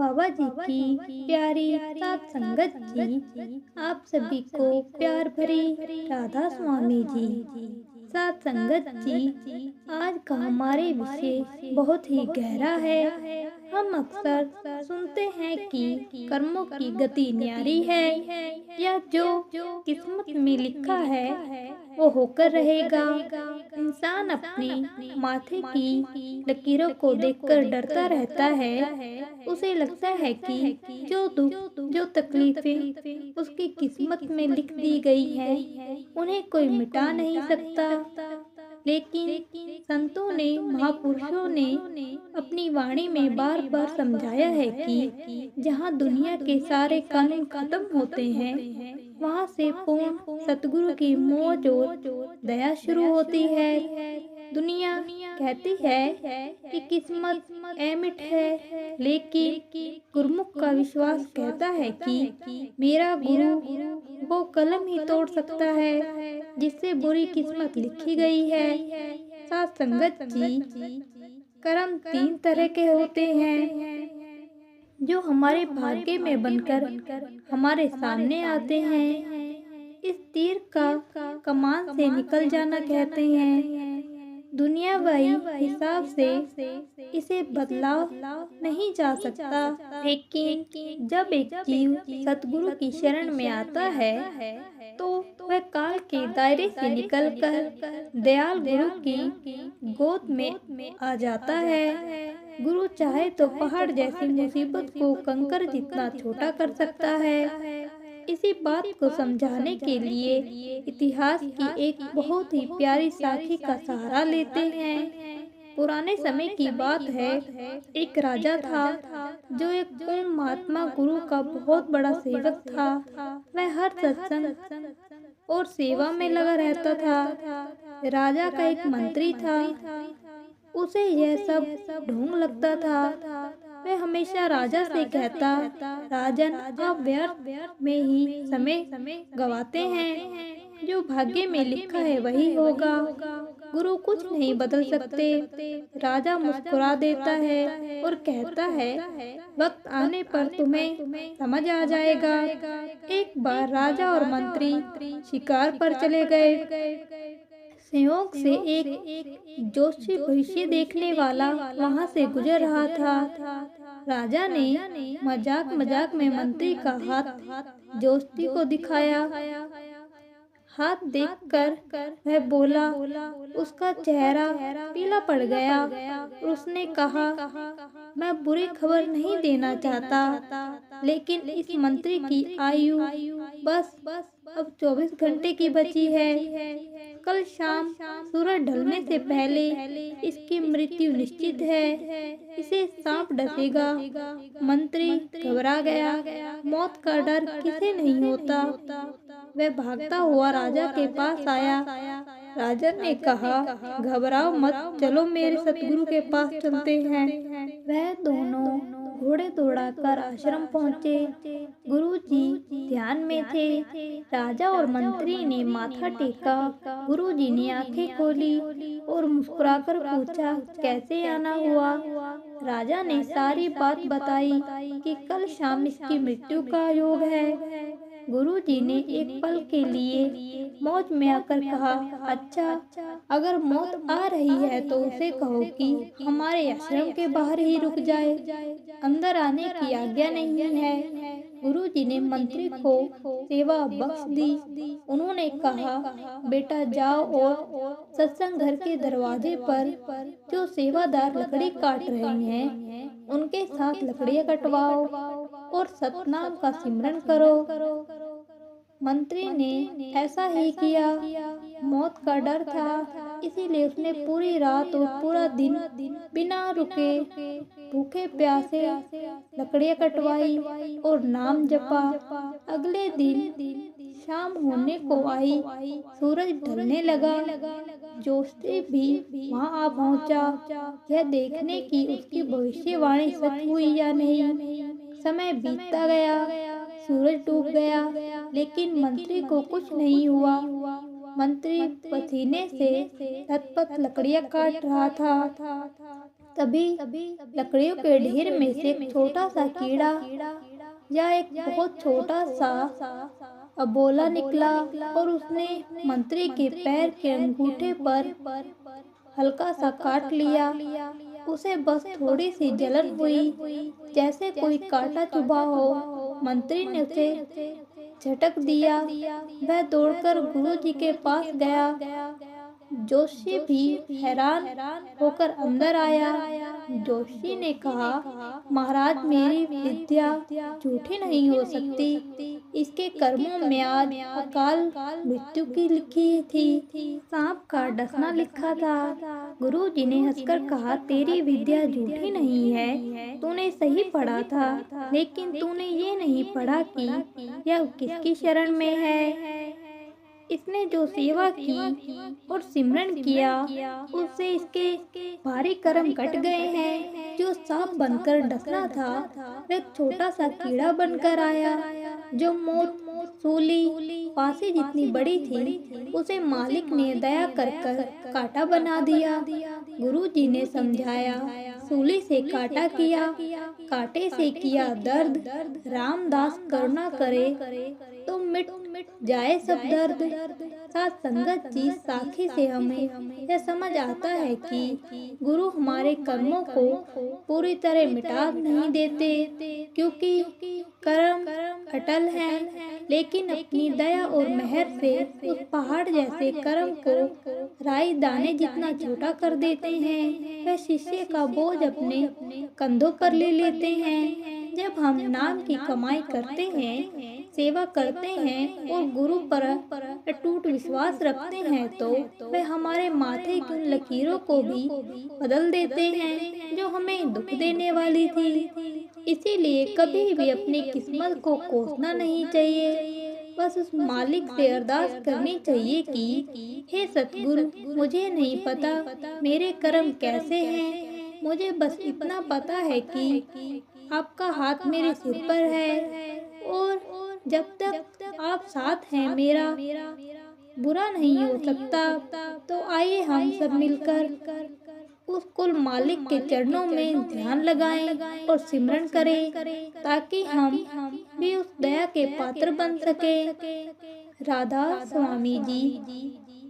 बाबा जी की प्यारी सात संगत जी, आप सभी को प्यार भरी राधा स्वामी जी। सात संगत जी, आज का हमारे विषय बहुत ही गहरा है। हम अक्सर सुनते हैं कि कर्मों की गति न्यारी है, या जो किस्मत में लिखा है वो होकर रहेगा। इंसान अपनी माथे की लकीरों को देखकर डरता रहता है। उसे लगता है कि जो दुख जो तकलीफें उसकी किस्मत में लिख दी गई हैं, उन्हें कोई मिटा नहीं सकता। लेकिन संतों ने, महापुरुषों ने अपनी वाणी में बार बार समझाया है कि जहाँ दुनिया के सारे कानून खत्म होते हैं, वहाँ से पूर्ण सतगुरु की मौज और दया शुरू होती है। दुनिया कहती है कि किस्मत अमिट है, लेकिन गुरुमुख का विश्वास कहता है कि मेरा गुरु वो कलम ही तोड़ सकता है जिससे बुरी किस्मत लिखी गई है। सात संगत जी, कर्म तीन तरह के होते हैं जो हमारे भाग्य में बनकर हमारे सामने आते हैं। इस तीर का कमान से निकल जाना कहते हैं। दुनियावी हिसाब से इसे बदलाव नहीं जा सकता, लेकिन जब एक जीव सतगुरु की शरण में आता है तो वह काल के दायरे से निकलकर दयाल गुरु की गोद में आ जाता है। गुरु चाहे तो पहाड़ जैसी मुसीबत को कंकर जितना छोटा कर सकता है। इसी बात को समझाने के लिए इतिहास की एक बहुत ही प्यारी साखी का सहारा लेते हैं। पुराने समय की बात है, एक राजा था जो एक पूर्ण महात्मा गुरु का बहुत बड़ा सेवक था। वह हर सत्संग और सेवा में लगा रहता था। राजा का एक मंत्री था, उसे यह सब ढोंग लगता था। वह हमेशा राजा से कहता, राजन, आप व्यर्थ में ही समय गवाते हैं, जो भाग्य में लिखा है वही होगा। गुरु कुछ नहीं बदल सकते। राजा मुस्कुरा देता है और कहता है, वक्त आने पर तुम्हें समझ आ जाएगा। एक बार राजा और मंत्री शिकार पर चले गए। संयोग से एक जोशी भविष्य देखने वाला वहां से गुजर रहा था। राजा ने मजाक मजाक में मंत्री का हाथ जोशी को दिखाया। हाथ देखकर वह बोला, उसका चेहरा पीला पड़ गया। उसने कहा, मैं बुरी खबर नहीं देना चाहता, लेकिन इस मंत्री की आयु बस अब 24 घंटे की बची है। कल शाम सूरज ढलने से पहले इसकी मृत्यु निश्चित है। इसे सांप डसेगा। मंत्री घबरा गया। मौत का डर किसे नहीं होता। वह भागता हुआ राजा के पास आया। राजा ने कहा, घबराओ मत, चलो मेरे सतगुरु के पास चलते हैं। वह दोनों घोड़े दौड़ाकर आश्रम पहुँचे। गुरुजी ध्यान में थे। राजा और मंत्री ने माथा टेका। गुरुजी ने आंखें खोली और मुस्कुराकर पूछा, कैसे आना हुआ। राजा ने सारी बात बताई कि कल शाम इसकी मृत्यु का योग है। गुरुजी ने एक पल के लिए मौज में आकर कहा, अच्छा, अगर मौत आ रही है तो उसे कहो कि हमारे आश्रम के बाहर ही रुक जाए, अंदर आने की आज्ञा नहीं है। गुरुजी ने मंत्री को सेवा बख्श दी। उन्होंने कहा, बेटा जाओ और सत्संग घर के दरवाजे पर जो सेवादार लकड़ी काट रहे हैं उनके साथ लकड़ियाँ कटवाओ और सतनाम का सिमरन करो। मंत्री ने ऐसा ही किया। मौत का डर था, इसीलिए उसने पूरी रात और पूरा दिन बिना रुके भूखे प्यासे लकड़ियाँ कटवाई और नाम जपा। अगले दिन शाम होने को आई, सूरज ढलने लगा। जोशी भी वहां आ पहुंचा, यह देखने की उसकी भविष्यवाणी सच हुई या नहीं। समय बीतता गया, सूरज डूब गया, लेकिन मंत्री को कुछ नहीं हुआ। मंत्री पसीने से लथपथ लकड़ियां काट रहा था। तभी लकड़ियों के ढेर में से एक छोटा सा कीड़ा या एक बहुत छोटा सा अबोला निकला और उसने मंत्री के पैर के अंगूठे पर हल्का सा काट लिया। उसे बस थोड़ी सी जलन हुई, जैसे कोई कांटा चुभा हो। मंत्री ने उसे झटक दिया। वह दौड़कर गुरुजी के पास गया। जोशी भी हैरान होकर अंदर आया। जोशी ने कहा, महाराज, मेरी विद्या झूठी नहीं हो सकती। इसके कर्मों में आज अकाल मृत्यु की लिखी थी, सांप का डसना लिखा था। गुरुजी ने हंसकर कहा, तेरी विद्या झूठी नहीं है, तूने सही पढ़ा था, लेकिन तूने ये नहीं पढ़ा कि यह किसकी शरण में है। इसने जो सेवा की और सिमरन किया, उससे इसके भारी कर्म कट गए हैं। जो सांप बनकर डसना था, वह एक छोटा सा कीड़ा बनकर आया। जो मौत सूली फांसी जितनी बड़ी थी, उसे मालिक ने दया कर कांटा बना दिया। गुरुजी ने समझाया, सूली से कांटा किया, कांटे से किया दर्द। रामदास करुणा करे तो मिट जाए सब दर्द। साथ संगत जी, साखी से हमें यह समझ आता है कि गुरु हमारे कर्मों को पूरी तरह मिटा नहीं देते, क्योंकि कर्म अटल हैं, लेकिन अपनी दया और मेहर से उस पहाड़ जैसे कर्म को राई दाने जितना छोटा कर देते हैं। वह शिष्य का बोझ अपने कंधों पर ले लेते हैं। जब हम नाम की कमाई करते हैं, सेवा करते हैं और गुरु पर अटूट विश्वास रखते हैं, तो वे हमारे माथे की उन लकीरों को भी बदल देते हैं जो हमें दुख देने वाली थी। इसीलिए कभी भी अपनी किस्मत को कोसना नहीं चाहिए। बस उस मालिक से अरदास करनी चाहिए कि हे सतगुरु, मुझे नहीं पता मेरे कर्म कैसे हैं, मुझे बस इतना पता है कि आपका हाथ मेरे सिर पर है, और जब तक आप साथ हैं, मेरा बुरा नहीं हो सकता। तो आइए हम सब मिलकर उस कुल मालिक के चरणों में ध्यान लगाएं और सिमरन करें, ताकि हम भी उस दया के पात्र बन सके। राधा स्वामी जी।